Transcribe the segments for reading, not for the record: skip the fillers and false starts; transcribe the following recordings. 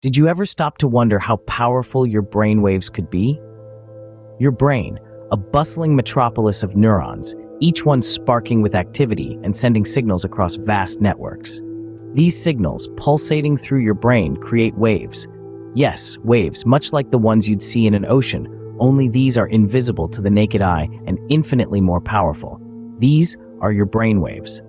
Did you ever stop to wonder how powerful your brainwaves could be? Your brain, a bustling metropolis of neurons, each one sparking with activity and sending signals across vast networks. These signals, pulsating through your brain, create waves. Yes, waves, much like the ones you'd see in an ocean, only these are invisible to the naked eye and infinitely more powerful. These are your brainwaves.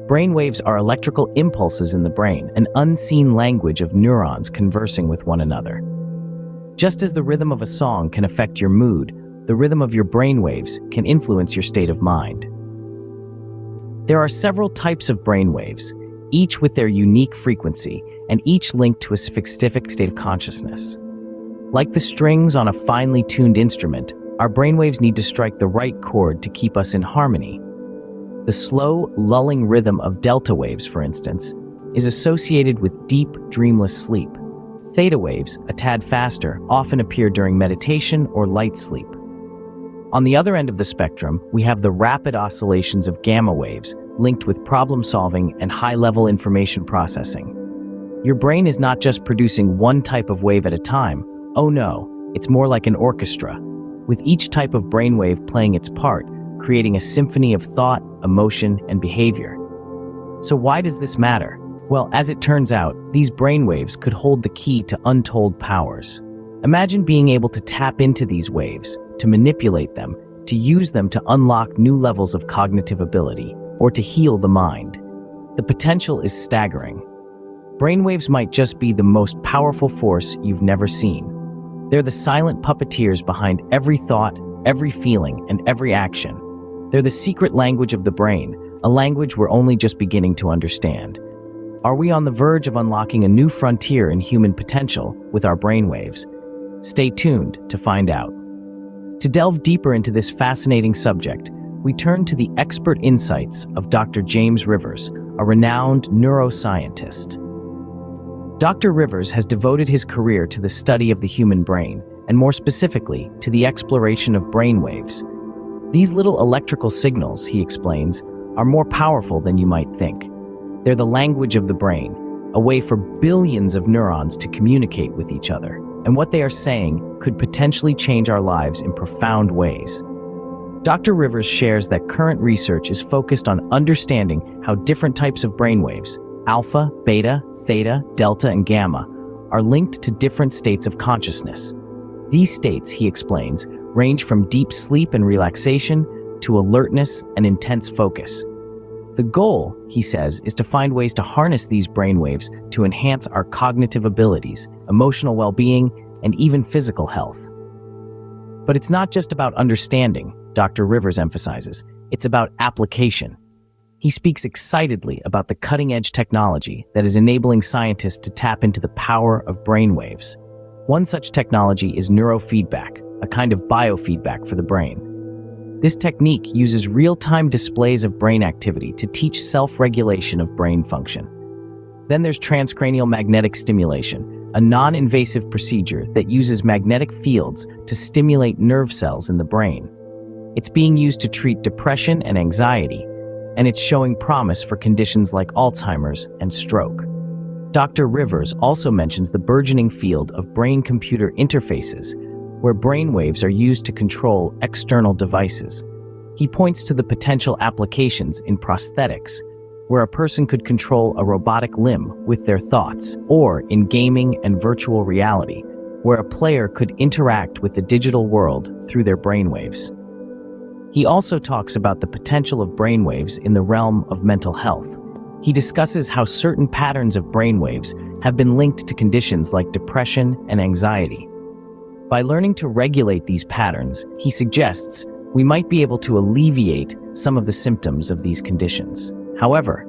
Brainwaves are electrical impulses in the brain, an unseen language of neurons conversing with one another. Just as the rhythm of a song can affect your mood, the rhythm of your brainwaves can influence your state of mind. There are several types of brainwaves, each with their unique frequency, and each linked to a specific state of consciousness. Like the strings on a finely tuned instrument, our brainwaves need to strike the right chord to keep us in harmony. The slow, lulling rhythm of delta waves, for instance, is associated with deep, dreamless sleep. Theta waves, a tad faster, often appear during meditation or light sleep. On the other end of the spectrum, we have the rapid oscillations of gamma waves, linked with problem-solving and high-level information processing. Your brain is not just producing one type of wave at a time. Oh no, it's more like an orchestra, with each type of brainwave playing its part, creating a symphony of thought, emotion, and behavior. So why does this matter? Well, as it turns out, these brainwaves could hold the key to untold powers. Imagine being able to tap into these waves, to manipulate them, to use them to unlock new levels of cognitive ability, or to heal the mind. The potential is staggering. Brainwaves might just be the most powerful force you've never seen. They're the silent puppeteers behind every thought, every feeling, and every action. They're the secret language of the brain, a language we're only just beginning to understand. Are we on the verge of unlocking a new frontier in human potential with our brainwaves? Stay tuned to find out. To delve deeper into this fascinating subject, we turn to the expert insights of Dr. James Rivers, a renowned neuroscientist. Dr. Rivers has devoted his career to the study of the human brain, and more specifically, to the exploration of brainwaves. These little electrical signals, he explains, are more powerful than you might think. They're the language of the brain, a way for billions of neurons to communicate with each other. And what they are saying could potentially change our lives in profound ways. Dr. Rivers shares that current research is focused on understanding how different types of brainwaves, alpha, beta, theta, delta, and gamma, are linked to different states of consciousness. These states, he explains, range from deep sleep and relaxation to alertness and intense focus. The goal, he says, is to find ways to harness these brainwaves to enhance our cognitive abilities, emotional well-being, and even physical health. But it's not just about understanding, Dr. Rivers emphasizes, it's about application. He speaks excitedly about the cutting-edge technology that is enabling scientists to tap into the power of brainwaves. One such technology is neurofeedback, a kind of biofeedback for the brain. This technique uses real-time displays of brain activity to teach self-regulation of brain function. Then there's transcranial magnetic stimulation, a non-invasive procedure that uses magnetic fields to stimulate nerve cells in the brain. It's being used to treat depression and anxiety, and it's showing promise for conditions like Alzheimer's and stroke. Dr. Rivers also mentions the burgeoning field of brain-computer interfaces, where brainwaves are used to control external devices. He points to the potential applications in prosthetics, where a person could control a robotic limb with their thoughts, or in gaming and virtual reality, where a player could interact with the digital world through their brainwaves. He also talks about the potential of brainwaves in the realm of mental health. He discusses how certain patterns of brainwaves have been linked to conditions like depression and anxiety. By learning to regulate these patterns, he suggests we might be able to alleviate some of the symptoms of these conditions. However,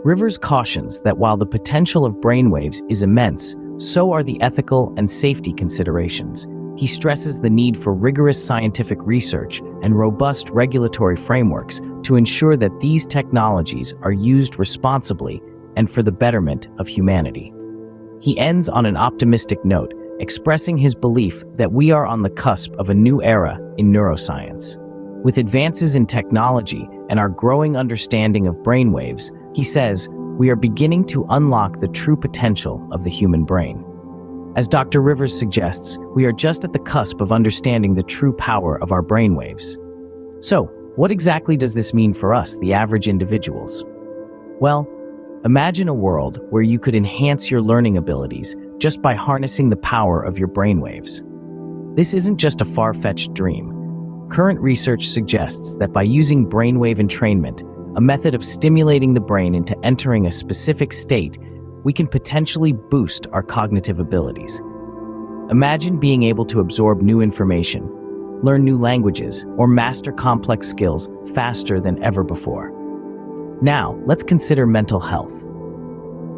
Rivers cautions that while the potential of brainwaves is immense, so are the ethical and safety considerations. He stresses the need for rigorous scientific research and robust regulatory frameworks to ensure that these technologies are used responsibly and for the betterment of humanity. He ends on an optimistic note, expressing his belief that we are on the cusp of a new era in neuroscience. With advances in technology and our growing understanding of brainwaves, he says, we are beginning to unlock the true potential of the human brain. As Dr. Rivers suggests, we are just at the cusp of understanding the true power of our brainwaves. So, what exactly does this mean for us, the average individuals? Well, imagine a world where you could enhance your learning abilities just by harnessing the power of your brainwaves. This isn't just a far-fetched dream. Current research suggests that by using brainwave entrainment, a method of stimulating the brain into entering a specific state, we can potentially boost our cognitive abilities. Imagine being able to absorb new information, learn new languages, or master complex skills faster than ever before. Now, let's consider mental health.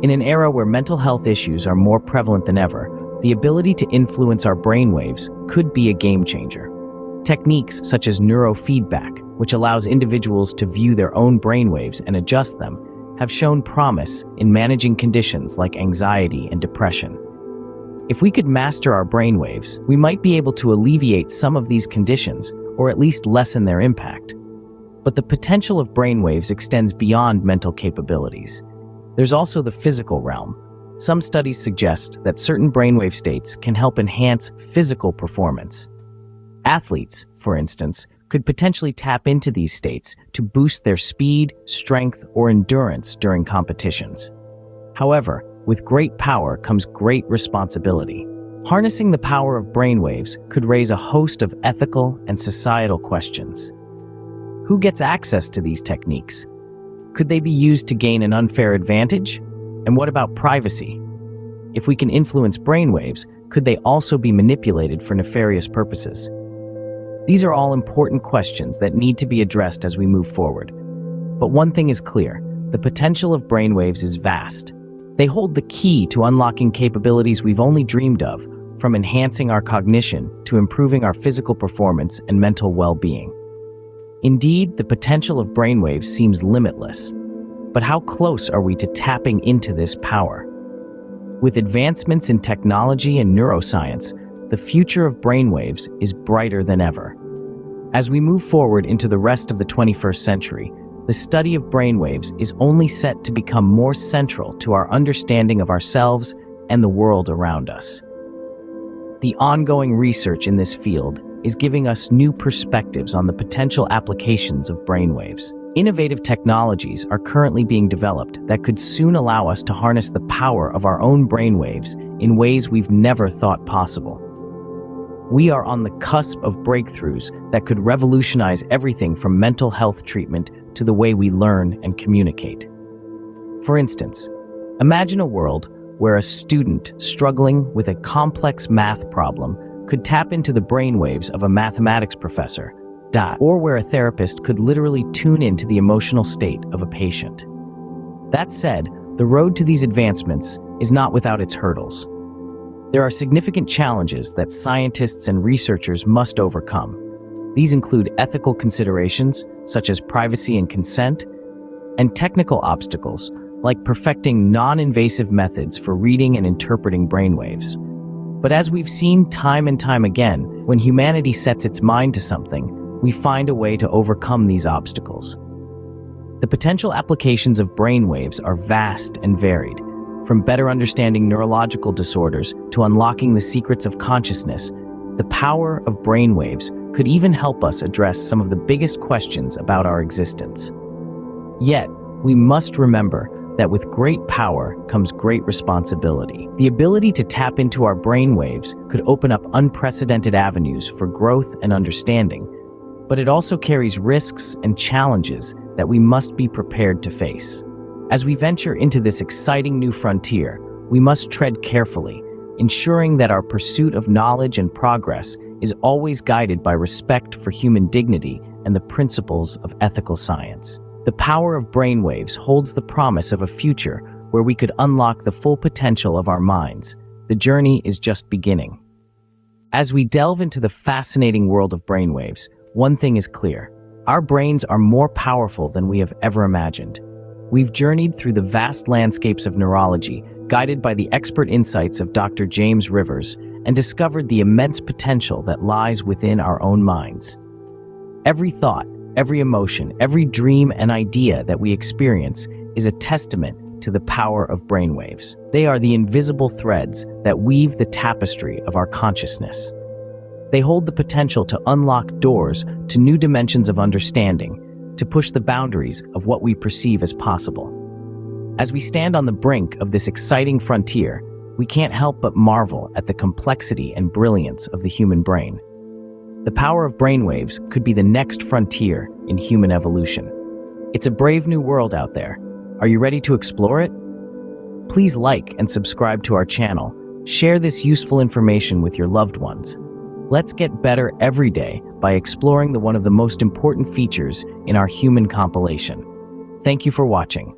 In an era where mental health issues are more prevalent than ever, the ability to influence our brainwaves could be a game changer. Techniques such as neurofeedback, which allows individuals to view their own brainwaves and adjust them, have shown promise in managing conditions like anxiety and depression. If we could master our brainwaves, we might be able to alleviate some of these conditions, or at least lessen their impact. But the potential of brainwaves extends beyond mental capabilities. There's also the physical realm. Some studies suggest that certain brainwave states can help enhance physical performance. Athletes, for instance, could potentially tap into these states to boost their speed, strength, or endurance during competitions. However, with great power comes great responsibility. Harnessing the power of brainwaves could raise a host of ethical and societal questions. Who gets access to these techniques? Could they be used to gain an unfair advantage? And what about privacy? If we can influence brainwaves, could they also be manipulated for nefarious purposes? These are all important questions that need to be addressed as we move forward. But one thing is clear, the potential of brainwaves is vast. They hold the key to unlocking capabilities we've only dreamed of, from enhancing our cognition to improving our physical performance and mental well-being. Indeed, the potential of brainwaves seems limitless. But how close are we to tapping into this power? With advancements in technology and neuroscience, the future of brainwaves is brighter than ever. As we move forward into the rest of the 21st century, the study of brainwaves is only set to become more central to our understanding of ourselves and the world around us. The ongoing research in this field is giving us new perspectives on the potential applications of brainwaves. Innovative technologies are currently being developed that could soon allow us to harness the power of our own brainwaves in ways we've never thought possible. We are on the cusp of breakthroughs that could revolutionize everything from mental health treatment to the way we learn and communicate. For instance, imagine a world where a student struggling with a complex math problem could tap into the brainwaves of a mathematics professor, or where a therapist could literally tune into the emotional state of a patient. That said, the road to these advancements is not without its hurdles. There are significant challenges that scientists and researchers must overcome. These include ethical considerations, such as privacy and consent, and technical obstacles, like perfecting non-invasive methods for reading and interpreting brainwaves. But as we've seen time and time again, when humanity sets its mind to something, we find a way to overcome these obstacles. The potential applications of brainwaves are vast and varied, from better understanding neurological disorders to unlocking the secrets of consciousness. The power of brainwaves could even help us address some of the biggest questions about our existence. Yet, we must remember that with great power comes great responsibility. The ability to tap into our brainwaves could open up unprecedented avenues for growth and understanding, but it also carries risks and challenges that we must be prepared to face. As we venture into this exciting new frontier, we must tread carefully, ensuring that our pursuit of knowledge and progress is always guided by respect for human dignity and the principles of ethical science. The power of brainwaves holds the promise of a future where we could unlock the full potential of our minds. The journey is just beginning. As we delve into the fascinating world of brainwaves, one thing is clear: our brains are more powerful than we have ever imagined. We've journeyed through the vast landscapes of neurology, guided by the expert insights of Dr. James Rivers, and discovered the immense potential that lies within our own minds. Every thought, every emotion, every dream and idea that we experience is a testament to the power of brainwaves. They are the invisible threads that weave the tapestry of our consciousness. They hold the potential to unlock doors to new dimensions of understanding, to push the boundaries of what we perceive as possible. As we stand on the brink of this exciting frontier, we can't help but marvel at the complexity and brilliance of the human brain. The power of brainwaves could be the next frontier in human evolution. It's a brave new world out there. Are you ready to explore it? Please like and subscribe to our channel. Share this useful information with your loved ones. Let's get better every day by exploring one of the most important features in our human compilation. Thank you for watching.